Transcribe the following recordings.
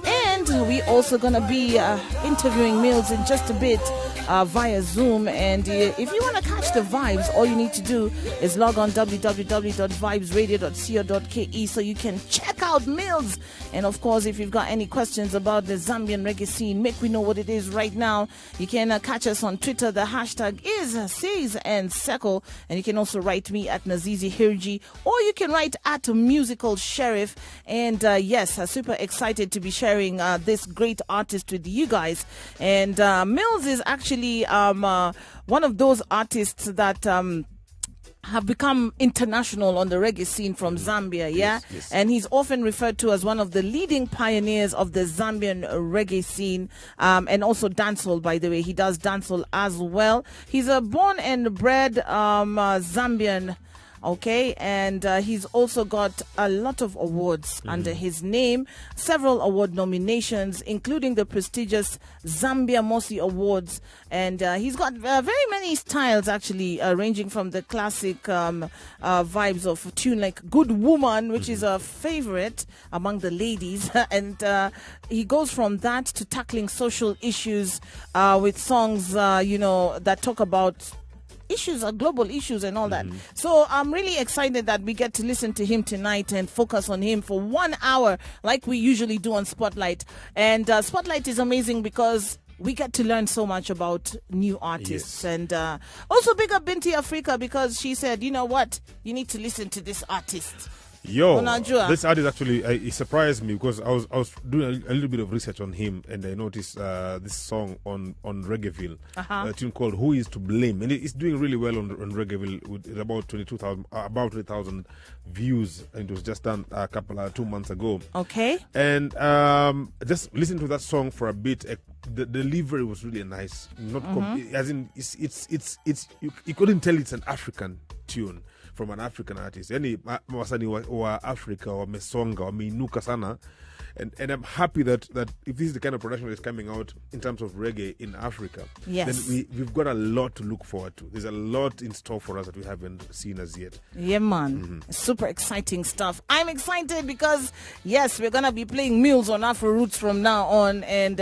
And we also going to be interviewing Milz in just a bit via Zoom. And if you want to catch the vibes, all you need to do is log on www.vybezradio.co.ke so you can check out Milz. And of course, if you've got any questions about the Zambian reggae scene, make we know what it is right now. You can catch us on Twitter. The hashtag is Says and Seko. And you can also write me at Nazizi Hirji, or you can write at Musical Sheriff. And yes, super excited to be sharing this great artist with you guys. And Milz is actually one of those artists that have become international on the reggae scene from Zambia, yeah? Yes. And he's often referred to as one of the leading pioneers of the Zambian reggae scene, and also dancehall, by the way. He does dancehall as well. He's a born and bred Zambian, okay, and he's also got a lot of awards under his name, several award nominations, including the prestigious Zambia Mosi Awards, and he's got very many styles, actually, ranging from the classic vibes of a tune like Good Woman, which is a favorite among the ladies, and he goes from that to tackling social issues with songs, that talk about issues, global issues and all that. So I'm really excited that we get to listen to him tonight and focus on him for 1 hour like we usually do on Spotlight. And Spotlight is amazing because we get to learn so much about new artists. Yes. And also big up Binti Africa, because she said, you know what, you need to listen to this artist. Yo, Unajua. this artist actually, it surprised me because I was doing a little bit of research on him, and I noticed this song on Reggaeville, a tune called "Who Is to Blame," and it's doing really well on Reggaeville with about 20,000 views, and it was just done 2 months ago. Okay. And just listen to that song for a bit. The delivery was really nice. Not as in it's you couldn't tell it's an African tune from an African artist. Yani wasanii wa Africa wamesonga, wameinuka sana. And I'm happy that if this is the kind of production that is coming out in terms of reggae in Africa, then we've got a lot to look forward to. There's a lot in store for us that we haven't seen as yet. Yeah, man. Super exciting stuff. I'm excited because, yes, we're going to be playing Milz on Afro Roots from now on. And,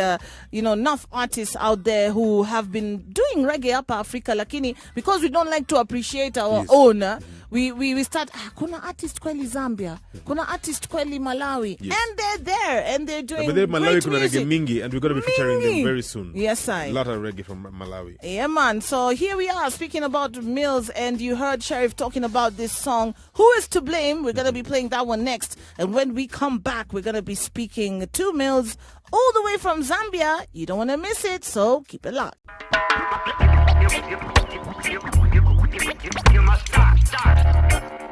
enough artists out there who have been doing reggae up Africa, lakini, because we don't like to appreciate our own, we start, kuna artist kweli Zambia, kuna artist kweli Malawi, and they're there. And they're doing great Malawi kuna music. reggae mingi, and we're going to be featuring them very soon. Yes, I. A lot of reggae from Malawi. Yeah, man. So here we are speaking about Milz, and you heard Sheriff talking about this song, Who Is to Blame? We're going to be playing that one next. And when we come back, we're going to be speaking to Milz all the way from Zambia. You don't want to miss it, so keep it locked.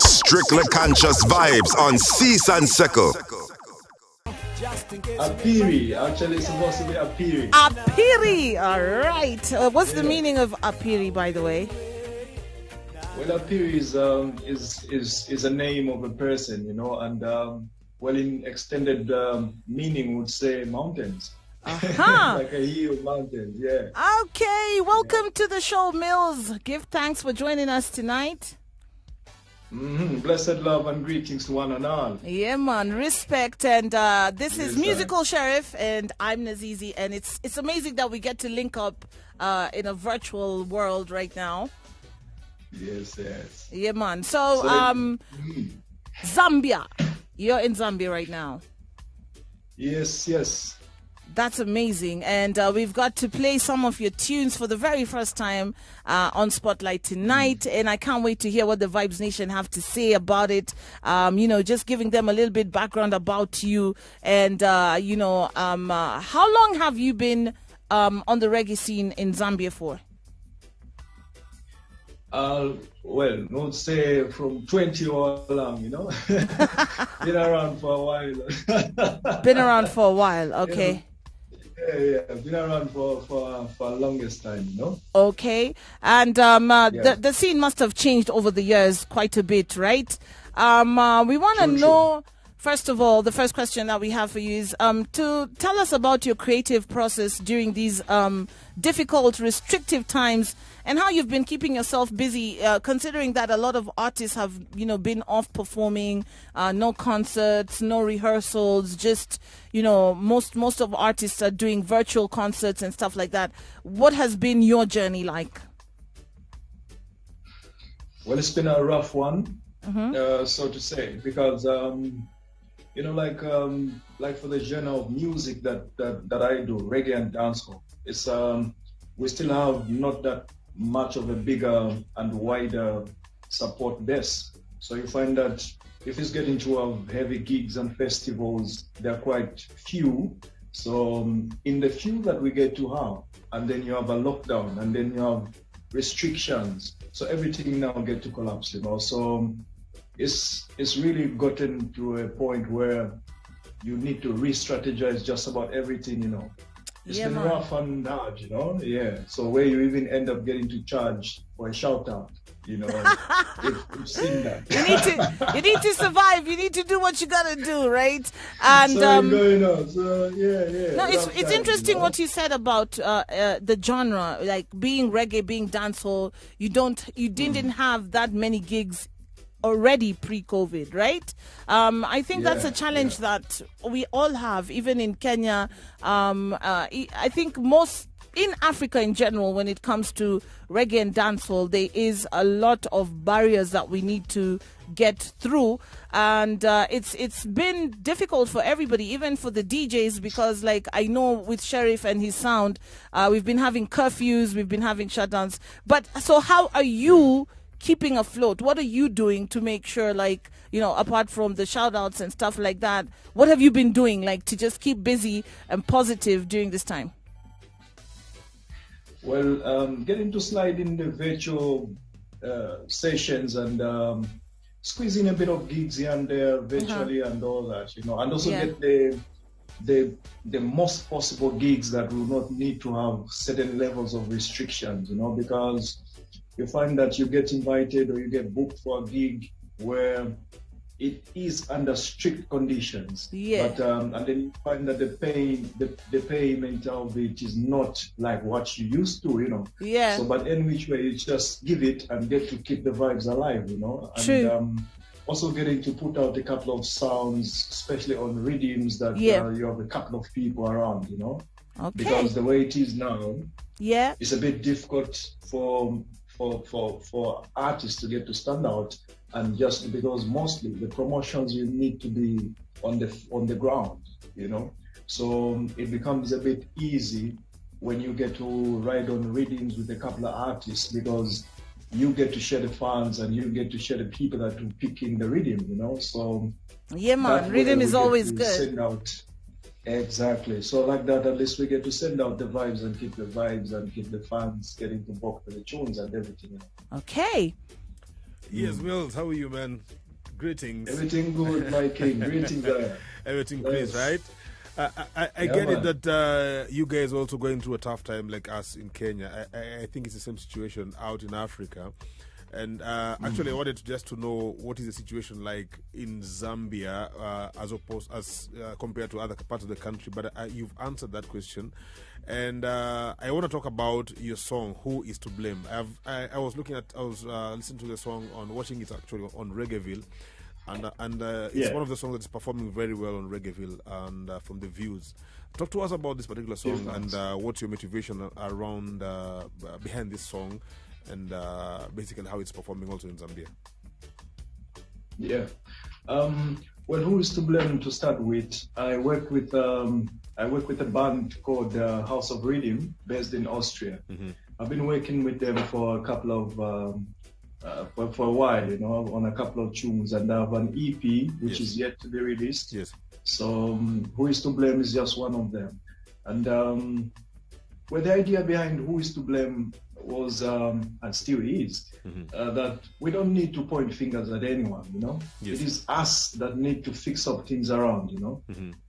Strictly conscious vibes on Cease and Seko. Apiri, actually it's supposed to be Apiri. Apiri, all right. What's the meaning of Apiri, by the way? Well, Apiri is a name of a person, and in extended meaning would say mountains. Like a hill of mountains, yeah. Okay, welcome to the show, Milz. Give thanks for joining us tonight. Blessed love and greetings to one and all. Yeah, man, respect. And this is Musical Sheriff, and I'm Nazizi, and it's amazing that we get to link up in a virtual world right now. Yes. Yeah, man. So Zambia, you're in Zambia right now. Yes. That's amazing. And we've got to play some of your tunes for the very first time on Spotlight tonight. And I can't wait to hear what the Vybez Nation have to say about it. Just giving them a little bit background about you. And, how long have you been on the reggae scene in Zambia for? Not say from 20 or long, Been around for a while. Been around for a while, okay. Yeah, been around for a longest time, Okay, and the scene must have changed over the years quite a bit, right? We want to know first of all, the first question that we have for you is to tell us about your creative process during these difficult, restrictive times, and how you've been keeping yourself busy, considering that a lot of artists have, been off performing, no concerts, no rehearsals, just, most of artists are doing virtual concerts and stuff like that. What has been your journey like? Well, it's been a rough one, so to say, because like for the genre of music that I do, reggae and dancehall, it's we still have not that much of a bigger and wider support base. So you find that if it's getting to have heavy gigs and festivals, they're quite few. So in the few that we get to have, and then you have a lockdown, and then you have restrictions, so everything now get to collapse, So it's really gotten to a point where you need to re-strategize just about everything, It's been rough and hard, Yeah. So where you even end up getting to charge for a shout out, you've seen that. You need to survive. You need to do what you gotta do, right? And going on. So yeah. No, it's interesting what you said about the genre, like being reggae, being dancehall. You didn't have that many gigs already pre-COVID, right? I think that's a challenge that we all have, even in Kenya. I think most in Africa in general, when it comes to reggae and dancehall, there is a lot of barriers that we need to get through, and it's been difficult for everybody, even for the DJs, because like I know with Sheriff and his sound, we've been having curfews, we've been having shutdowns. But so how are you keeping afloat? What are you doing to make sure, like, apart from the shout outs and stuff like that, what have you been doing, like, to just keep busy and positive during this time? Well, getting to slide in the virtual sessions and squeezing a bit of gigs here and there virtually and all that, and also get the most possible gigs that will not need to have certain levels of restrictions, because you find that you get invited or you get booked for a gig where it is under strict conditions. Yeah. But and then you find that the payment of it is not like what you used to, Yeah. So but in which way you just give it and get to keep the vibes alive, And True. Also getting to put out a couple of sounds, especially on rhythms that you have a couple of people around, Okay. Because the way it is now, it's a bit difficult for artists to get to stand out, and just because mostly the promotions you need to be on the ground, so it becomes a bit easy when you get to ride on rhythms with a couple of artists, because you get to share the fans and you get to share the people that will pick in the rhythm, so rhythm is always good. Send out. Exactly. So like that, at least we get to send out the vibes and keep the vibes and keep the fans getting to walk with the tunes and everything. Okay. Yes, Milz, how are you, man? Greetings. Everything good, my king. Greetings there. Everything please, right? I get it that you guys are also going through a tough time like us in Kenya. I think it's the same situation out in Africa. And actually, I wanted just to know what is the situation like in Zambia as compared to other parts of the country. But you've answered that question, and I want to talk about your song "Who Is to Blame." I was listening to the song watching it actually on Reggaeville, and it's one of the songs that's performing very well on Reggaeville and from the views. Talk to us about this particular song and what's your motivation around behind this song. And basically how it's performing also in Zambia. Yeah. Well, Who Is to Blame to start with? I work with a band called House of Rhythm, based in Austria. Mm-hmm. I've been working with them for a couple of for a while, on a couple of tunes, and I have an EP which is yet to be released. Yes. So Who Is to Blame is just one of them, and well, the idea behind Who Is to Blame was, and still is, that we don't need to point fingers at anyone, Yes. It is us that need to fix up things around,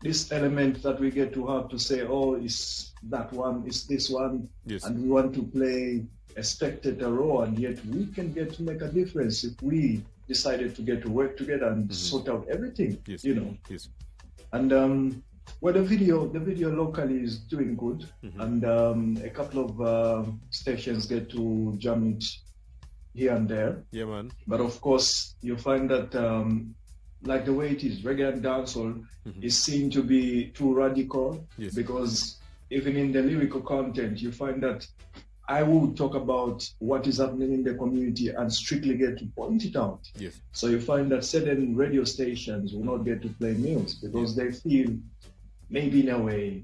This element that we get to have to say, oh, it's that one, it's this one, yes. And we want to play a spectator role, and yet we can get to make a difference if we decided to get to work together and sort out everything. Yes. You know. Yes. And well, the video locally is doing good, and a couple of stations get to jam it here and there. Yeah, man. But of course, you find that like the way it is, reggae and dancehall is seen to be too radical. Yes. Because even in the lyrical content, you find that I will talk about what is happening in the community and strictly get to point it out. Yes. So you find that certain radio stations will not get to play Milz because they feel maybe in a way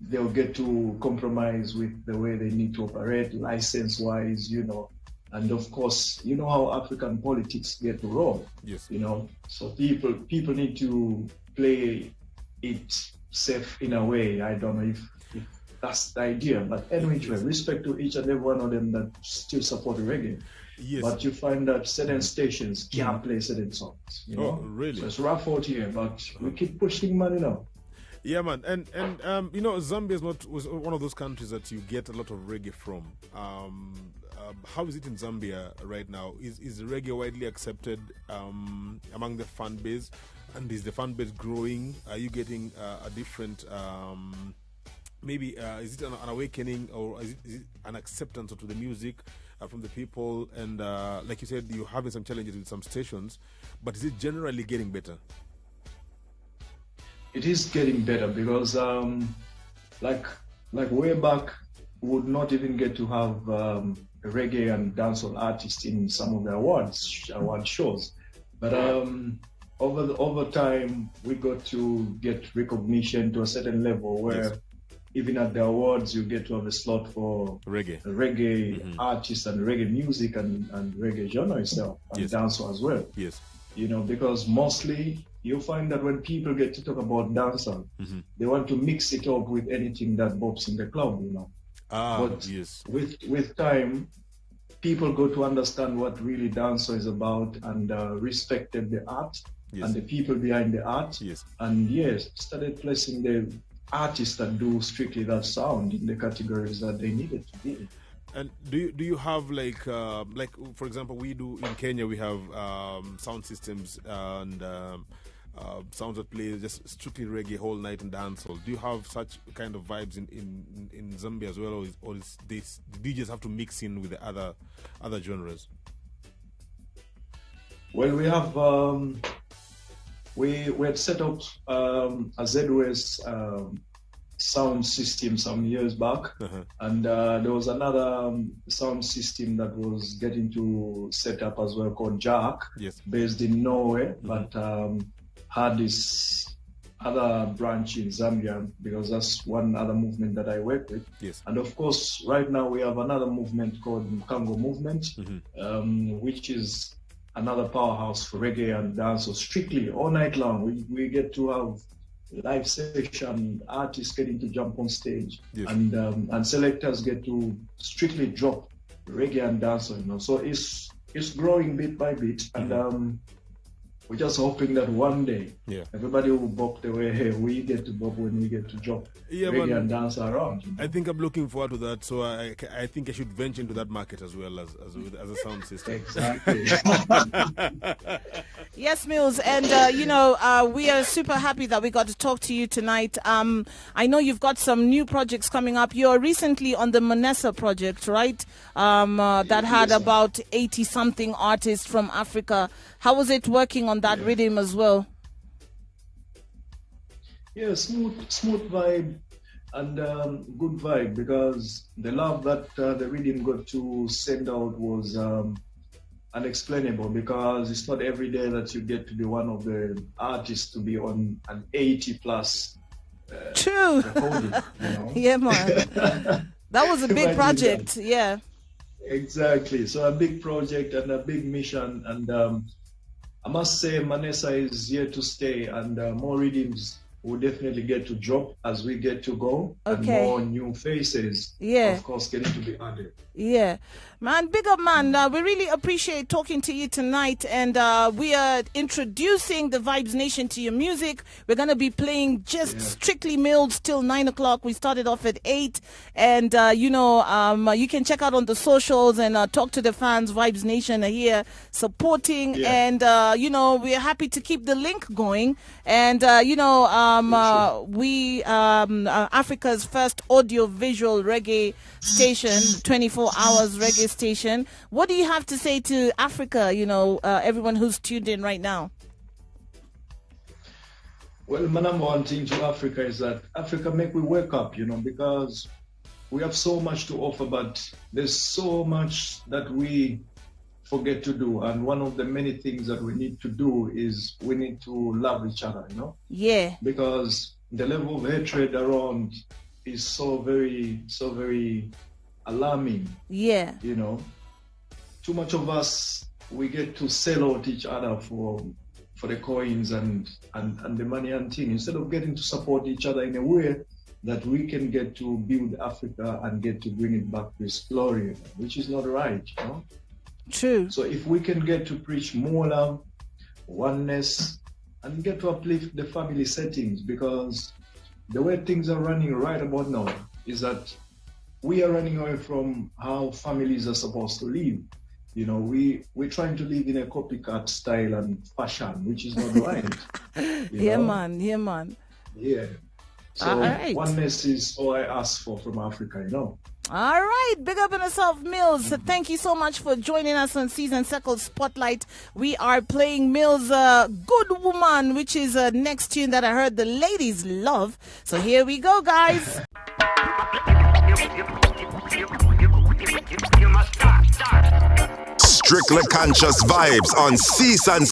they'll get to compromise with the way they need to operate license-wise, you know. And of course, you know how African politics get to roll. Yes. You know, so people need to play it safe in a way. I don't know if that's the idea, but anyway, respect to each and every one of them that still support reggae. Yes. But you find that certain stations can't play certain songs. You know? Really? So it's rough out here, but we keep pushing money now. Yeah, man, and you know, Zambia was one of those countries that you get a lot of reggae from. How is it in Zambia right now? Is reggae widely accepted among the fan base, and is the fan base growing? Are you getting a different? Maybe is it an awakening, or is it an acceptance to the music from the people? And like you said, you're having some challenges with some stations, but is it generally getting better? It is getting better because, like way back, we would not even get to have reggae and dancehall artists in some of the award shows. But over time, we got to get recognition to a certain level where even at the awards, you get to have a slot for reggae artists and reggae music and reggae genre itself, and dancehall as well. Yes. You know, because mostly you find that when people get to talk about dancehall, they want to mix it up with anything that bops in the club, you know. But with time, people go to understand what really dancehall is about and respected the art and the people behind the art. And started placing the artists that do strictly that sound in the categories that they needed to be. And do you have like for example, we do in Kenya, we have sound systems and sounds that play just strictly reggae whole night and dancehall. Do you have such kind of vibes in Zambia as well, or is this, the DJs have to mix in with the other genres? Well, we have we had set up a Z-West sound system some years back, and there was another sound system that was getting to set up as well called Jack, based in Norway, but had this other branch in Zambia because that's one other movement that I work with. And of course, right now we have another movement called Mkango Movement, which is another powerhouse for reggae and dance. So strictly all night long, we get to have live session, artists getting to jump on stage, and selectors get to strictly drop reggae and dance. You know, so it's growing bit by bit, and we're just hoping that one day everybody will bop the way we get to bop when we get to drop reggae and dance around. You know? I think I'm looking forward to that. So I think I should venture into that market as well as a sound system. Exactly. Yes, Milz, and we are super happy that we got to talk to you tonight. I know you've got some new projects coming up. You're recently on the Manessa project, right? That had about 80-something artists from Africa. How was it working on that rhythm as well? Yeah, smooth vibe and good vibe, because the love that the rhythm got to send out was unexplainable, because it's not every day that you get to be one of the artists to be on an 80+ True. recording, you know? Yeah, man. That was a big project. Yeah. Exactly. So a big project and a big mission, and I must say Manessa is here to stay, and more rhythms will definitely get to drop as we get to go, and Okay. more new faces, Yeah. of course, getting to be added. Yeah, man, big up, man. We really appreciate talking to you tonight, and we are introducing the Vybez Nation to your music. We're gonna be playing just strictly Milz till 9 o'clock. We started off at 8, and you can check out on the socials and talk to the fans. Vybez Nation are here supporting, and we're happy to keep the link going. And we Africa's first audio-visual reggae station, 24 hours reggae station. What do you have to say to Africa, everyone who's tuned in right now? Well, my number one thing to Africa is that Africa make we wake up, because we have so much to offer, but there's so much that we forget to do. And one of the many things that we need to do is we need to love each other, Yeah. Because the level of hatred around is so very alarming. Yeah. Too much of us, we get to sell out each other for the coins and the money and thing, instead of getting to support each other in a way that we can get to build Africa and get to bring it back to its glory, which is not right, True. So if we can get to preach more love, oneness, and get to uplift the family settings, because the way things are running right about now is that we are running away from how families are supposed to live. We're trying to live in a copycat style and fashion, which is not right. Yeah, man. Yeah. So All right. oneness is all I ask for from Africa, All right, big up on yourself, Milz. Thank you so much for joining us on Season Circle Spotlight. We are playing Milz' Good Woman, which is a next tune that I heard the ladies love. So here we go, guys. Strictly conscious vibes on Season